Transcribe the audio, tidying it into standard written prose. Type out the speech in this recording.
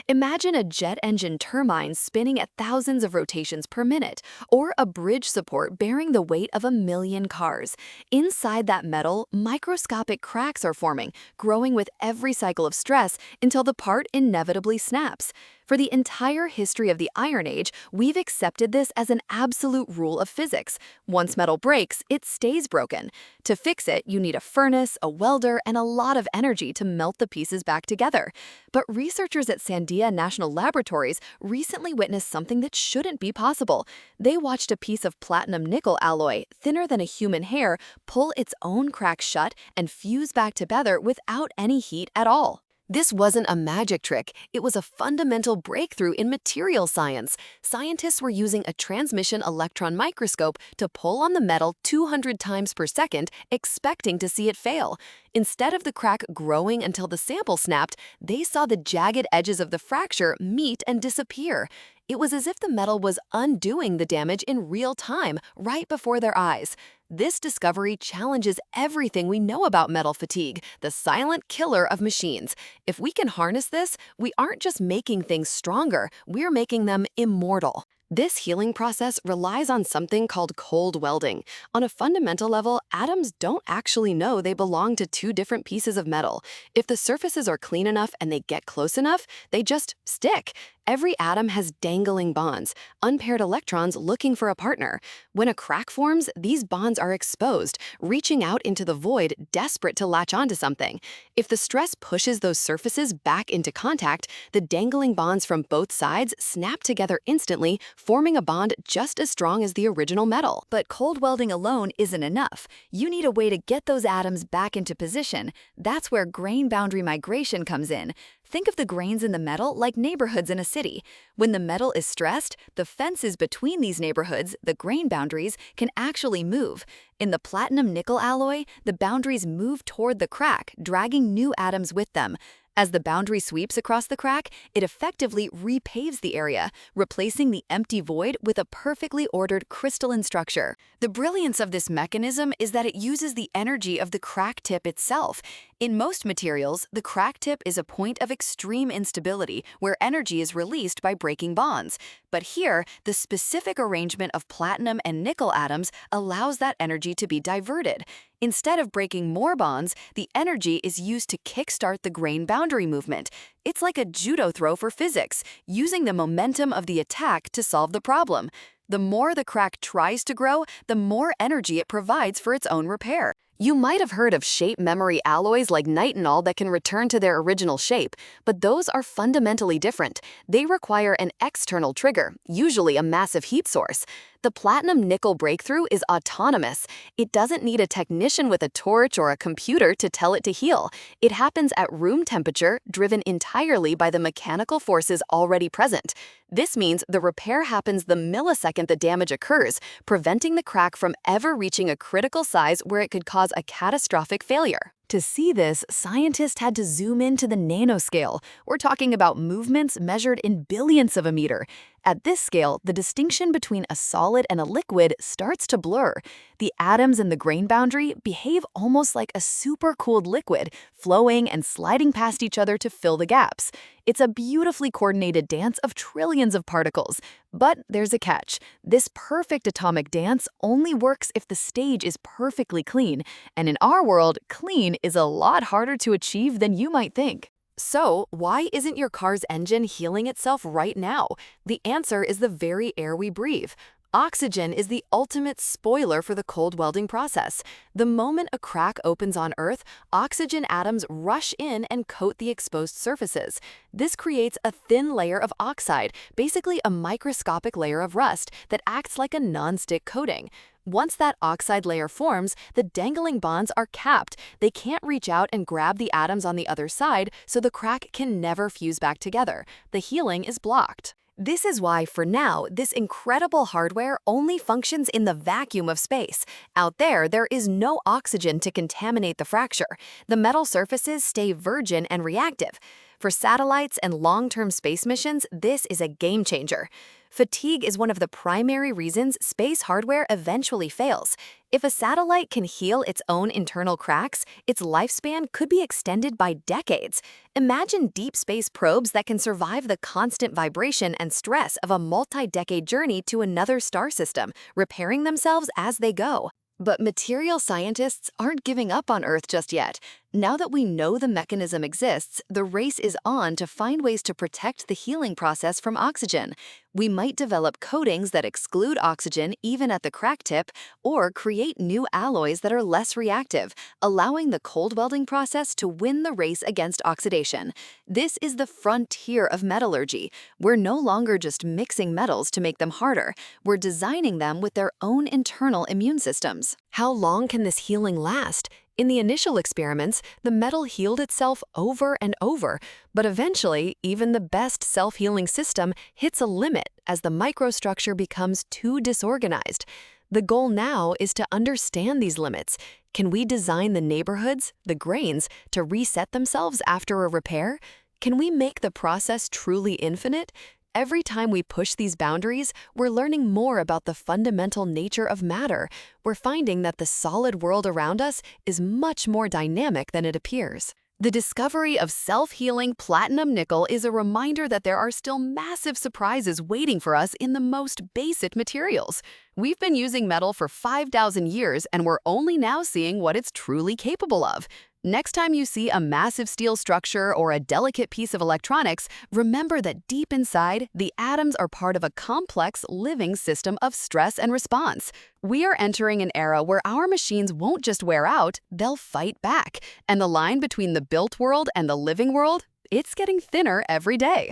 Imagine a jet engine turbine spinning at thousands of rotations per minute, or a bridge support bearing the weight of 1 million cars. Inside that metal, microscopic cracks are forming, growing with every cycle of stress until the part inevitably snaps. For the entire history of the Iron Age, we've accepted this as an absolute rule of physics. Once metal breaks, it stays broken. To fix it, you need a furnace, a welder, and a lot of energy to melt the pieces back together. But researchers at Sandia National Laboratories recently witnessed something that shouldn't be possible. They watched a piece of platinum-nickel alloy, thinner than a human hair, pull its own crack shut and fuse back together without any heat at all. This wasn't a magic trick, it was a fundamental breakthrough in material science. Scientists were using a transmission electron microscope to pull on the metal 200 times per second, expecting to see it fail. Instead of the crack growing until the sample snapped, they saw the jagged edges of the fracture meet and disappear. It was as if the metal was undoing the damage in real time, right before their eyes. This discovery challenges everything we know about metal fatigue, the silent killer of machines. If we can harness this, we aren't just making things stronger, we're making them immortal. This healing process relies on something called cold welding. On a fundamental level, atoms don't actually know they belong to two different pieces of metal. If the surfaces are clean enough and they get close enough, they just stick. Every atom has dangling bonds, unpaired electrons looking for a partner. When a crack forms, these bonds are exposed, reaching out into the void, desperate to latch onto something. If the stress pushes those surfaces back into contact, the dangling bonds from both sides snap together instantly, forming a bond just as strong as the original metal. But cold welding alone isn't enough. You need a way to get those atoms back into position. That's where grain boundary migration comes in. Think of the grains in the metal like neighborhoods in a city. When the metal is stressed, the fences between these neighborhoods, the grain boundaries, can actually move. In the platinum-nickel alloy, the boundaries move toward the crack, dragging new atoms with them. As the boundary sweeps across the crack, it effectively repaves the area, replacing the empty void with a perfectly ordered crystalline structure. The brilliance of this mechanism is that it uses the energy of the crack tip itself. In most materials, the crack tip is a point of extreme instability where energy is released by breaking bonds. But here, the specific arrangement of platinum and nickel atoms allows that energy to be diverted. Instead of breaking more bonds, the energy is used to kickstart the grain boundary movement. It's like a judo throw for physics, using the momentum of the attack to solve the problem. The more the crack tries to grow, the more energy it provides for its own repair. You might have heard of shape memory alloys like nitinol that can return to their original shape, but those are fundamentally different. They require an external trigger, usually a massive heat source. The platinum-nickel breakthrough is autonomous. It doesn't need a technician with a torch or a computer to tell it to heal. It happens at room temperature, driven entirely by the mechanical forces already present. This means the repair happens the millisecond the damage occurs, preventing the crack from ever reaching a critical size where it could cause a catastrophic failure. To see this, scientists had to zoom into the nanoscale. We're talking about movements measured in billionths of a meter. At this scale, the distinction between a solid and a liquid starts to blur. The atoms in the grain boundary behave almost like a supercooled liquid, flowing and sliding past each other to fill the gaps. It's a beautifully coordinated dance of trillions of particles. But there's a catch. This perfect atomic dance only works if the stage is perfectly clean. And in our world, clean is a lot harder to achieve than you might think. So, why isn't your car's engine healing itself right now? The answer is the very air we breathe. Oxygen is the ultimate spoiler for the cold welding process. The moment a crack opens on Earth, oxygen atoms rush in and coat the exposed surfaces. This creates a thin layer of oxide, basically a microscopic layer of rust that acts like a non-stick coating. Once that oxide layer forms, the dangling bonds are capped. They can't reach out and grab the atoms on the other side, so the crack can never fuse back together. The healing is blocked. This is why, for now, this incredible hardware only functions in the vacuum of space. Out there is no oxygen to contaminate the fracture. The metal surfaces stay virgin and reactive. For satellites and long-term space missions, this is a game changer. Fatigue is one of the primary reasons space hardware eventually fails. If a satellite can heal its own internal cracks, its lifespan could be extended by decades. Imagine deep space probes that can survive the constant vibration and stress of a multi-decade journey to another star system, repairing themselves as they go. But material scientists aren't giving up on Earth just yet. Now that we know the mechanism exists, the race is on to find ways to protect the healing process from oxygen. We might develop coatings that exclude oxygen even at the crack tip, or create new alloys that are less reactive, allowing the cold welding process to win the race against oxidation. This is the frontier of metallurgy. We're no longer just mixing metals to make them harder. We're designing them with their own internal immune systems. How long can this healing last? In the initial experiments, the metal healed itself over and over, but eventually, even the best self-healing system hits a limit as the microstructure becomes too disorganized. The goal now is to understand these limits. Can we design the neighborhoods, the grains, to reset themselves after a repair? Can we make the process truly infinite? Every time we push these boundaries, we're learning more about the fundamental nature of matter. We're finding that the solid world around us is much more dynamic than it appears. The discovery of self-healing platinum nickel is a reminder that there are still massive surprises waiting for us in the most basic materials. We've been using metal for 5,000 years, and we're only now seeing what it's truly capable of. Next time you see a massive steel structure or a delicate piece of electronics, remember that deep inside, the atoms are part of a complex, living system of stress and response. We are entering an era where our machines won't just wear out, they'll fight back. And the line between the built world and the living world, it's getting thinner every day.